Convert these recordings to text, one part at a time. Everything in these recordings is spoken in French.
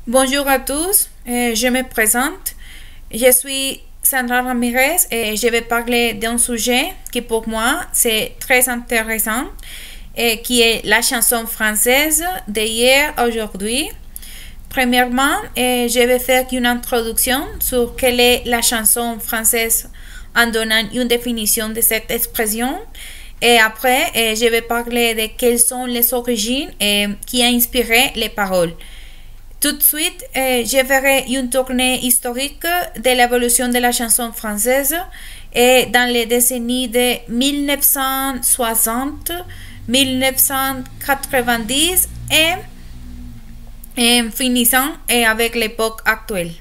Bonjour à tous, je me présente. Je suis Sandra Ramirez et je vais parler d'un sujet qui pour moi c'est très intéressant et qui est la chanson française d'hier à aujourd'hui. Premièrement, je vais faire une introduction sur quelle est la chanson française en donnant une définition de cette expression. Et après, je vais parler de quelles sont les origines qui ont inspiré les paroles. Tout de suite, je ferai une tournée historique de l'évolution de la chanson française et dans les décennies de 1960, 1990 et finissant avec l'époque actuelle.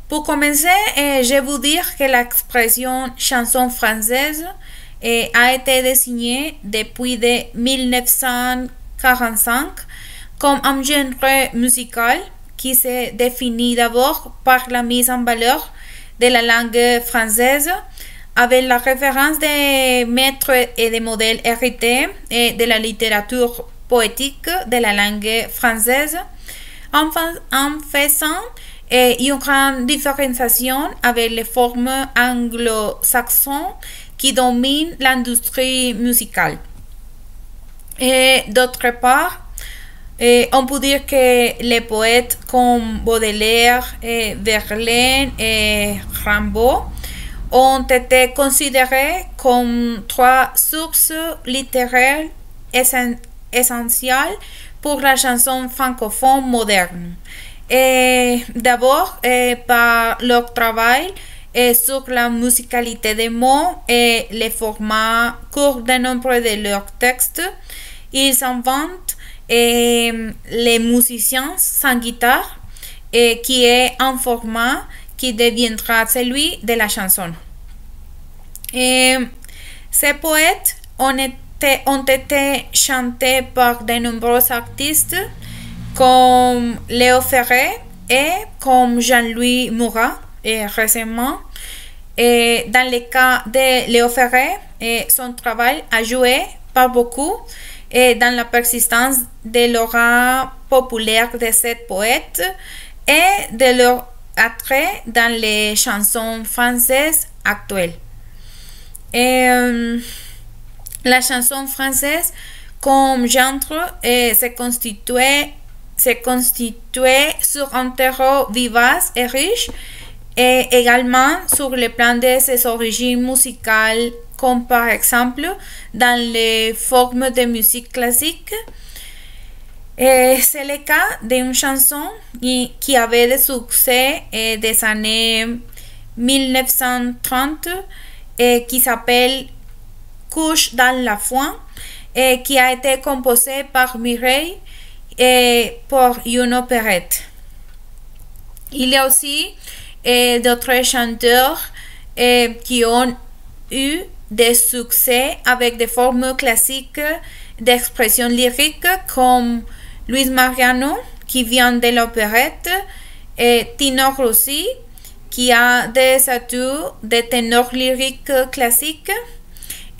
Pour commencer, je vous dire que l'expression chanson française a été désignée depuis 1945 comme un genre musical qui se définit d'abord par la mise en valeur de la langue française avec la référence des maîtres et des modèles hérités et de la littérature poétique de la langue française en faisant une grande différenciation avec les formes anglo-saxonnes qui dominent l'industrie musicale. Et d'autre part, on peut dire que les poètes comme Baudelaire, Verlaine et Rimbaud ont été considérés comme trois sources littéraires essentielles pour la chanson francophone moderne. D'abord, par leur travail sur la musicalité des mots et les formats courts de nombre de leurs textes, ils inventent les musiciens sans guitare qui est un format qui deviendra celui de la chanson. Ces poètes ont été chantés par de nombreux artistes comme Léo Ferré et comme Jean-Louis Murat récemment. Dans le cas de Léo Ferré, son travail a joué par beaucoup dans la persistance de l'aura populaire de cette poète et de leur attrait dans les chansons françaises actuelles. La chanson française comme genre se constituait sur un terreau vivace et riche et également sur le plan de ses origines musicales comme par exemple dans les formes de musique classique. C'est le cas d'une chanson qui avait des succès des années 1930 qui s'appelle Couche dans la foin et qui a été composée par Mireille pour une opérette. Il y a aussi d'autres chanteurs qui ont eu des succès avec des formes classiques d'expression lyrique comme Luis Mariano qui vient de l'opérette et Tino Rossi qui a des atouts de ténor lyrique classique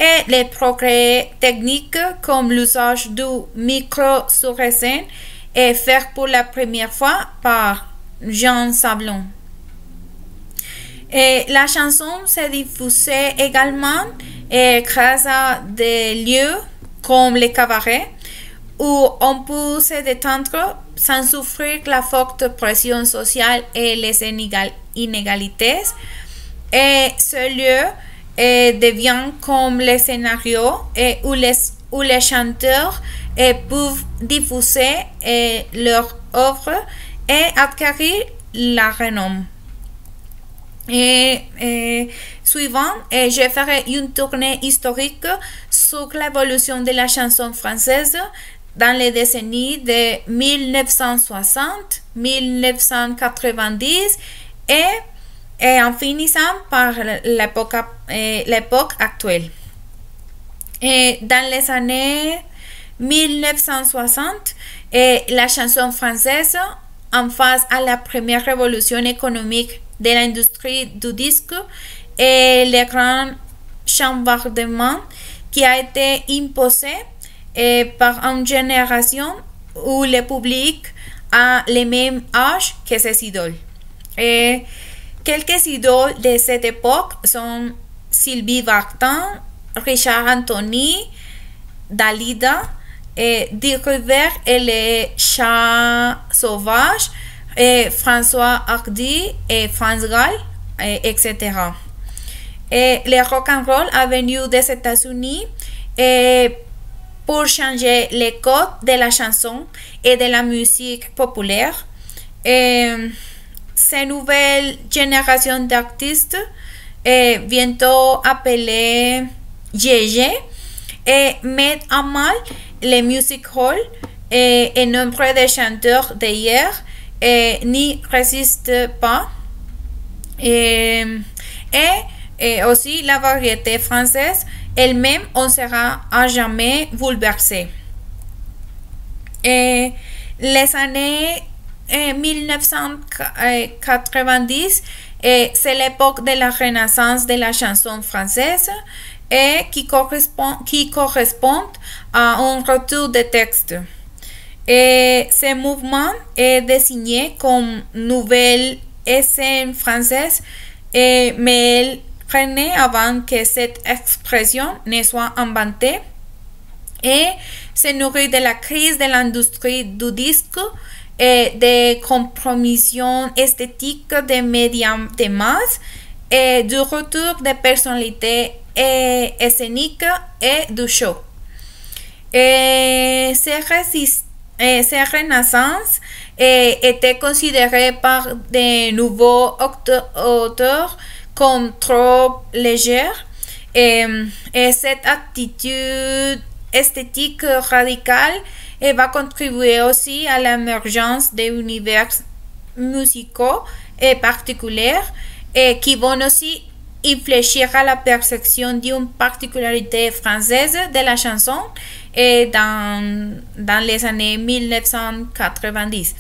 et les progrès techniques comme l'usage du micro sur scène et fait pour la première fois par Jean Sablon. La chanson s'est diffusée également grâce à des lieux comme les cabarets où on peut se détendre sans souffrir la forte pression sociale et les inégalités. Et ce lieu devient comme le scénario où les chanteurs peuvent diffuser leur œuvre et acquérir la renommée. Suivant, je ferai une tournée historique sur l'évolution de la chanson française dans les décennies de 1960, 1990 et en finissant par l'époque actuelle. Dans les années 1960, la chanson française, en face à la première révolution économique de l'industrie du disque et le grand chambardement qui a été imposé par une génération où le public a le même âge que ses idoles. Quelques idoles de cette époque sont Sylvie Vartan, Richard Anthony, Dalida, Dirk Rivers et les Chats Sauvages, François Hardy et Franz Gall, etc. Le rock and roll a venu des États-Unis pour changer les codes de la chanson et de la musique populaire. Ces nouvelles générations d'artistes, bientôt appelées GG, mettent à mal les music halls et nombre de chanteurs d'hier n'y résistent pas. Et aussi la variété française elle-même on sera à jamais bouleversée. Les années 1990, c'est l'époque de la renaissance de la chanson française qui correspond à un retour de texte. Ce mouvement est désigné comme nouvelle scène française, mais elle renaît avant que cette expression ne soit inventée et se nourrit de la crise de l'industrie du disque et des compromissions esthétiques des médias de masse et du retour des personnalités scéniques et du show. Ces renaissances étaient considérées par de nouveaux auteurs comme trop légères et cette attitude esthétique radicale va contribuer aussi à l'émergence d'univers musicaux particuliers qui vont aussi infléchir à la perception d'une particularité française de la chanson dans les années 1990.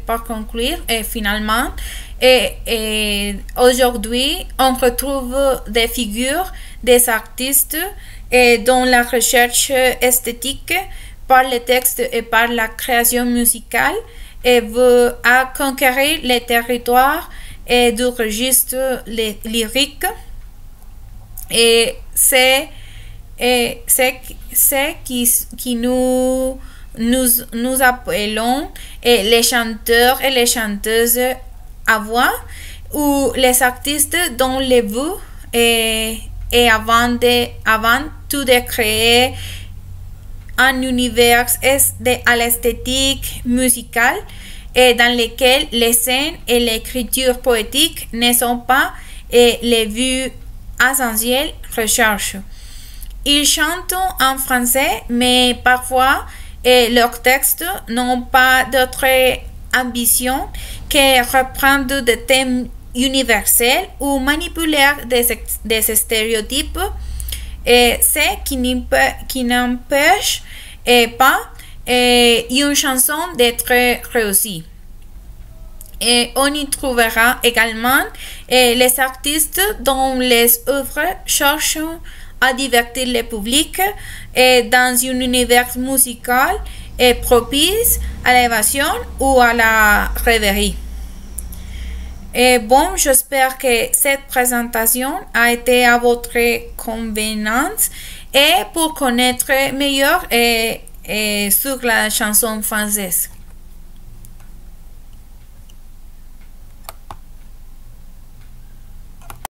Pour conclure, finalement, aujourd'hui, on retrouve des figures des artistes dont la recherche esthétique par le texte et par la création musicale veut conquérir les territoires du registre lyrique. Et c'est qui nous appelons les chanteurs et les chanteuses à voix ou les artistes dont le but est avant tout de créer un univers à l'esthétique musicale et dans lequel les scènes et l'écriture poétique ne sont pas les vues essentielles recherches. Ils chantent en français, mais parfois leurs textes n'ont pas d'autre ambition que reprendre des thèmes universels ou manipuler des stéréotypes, ce qui n'empêche pas une chanson d'être réussie. Et on y trouvera également les artistes dont les œuvres cherchent à divertir le public dans un univers musical propice à l'évasion ou à la rêverie. J'espère que cette présentation a été à votre convenance et pour connaître mieux sur la chanson française.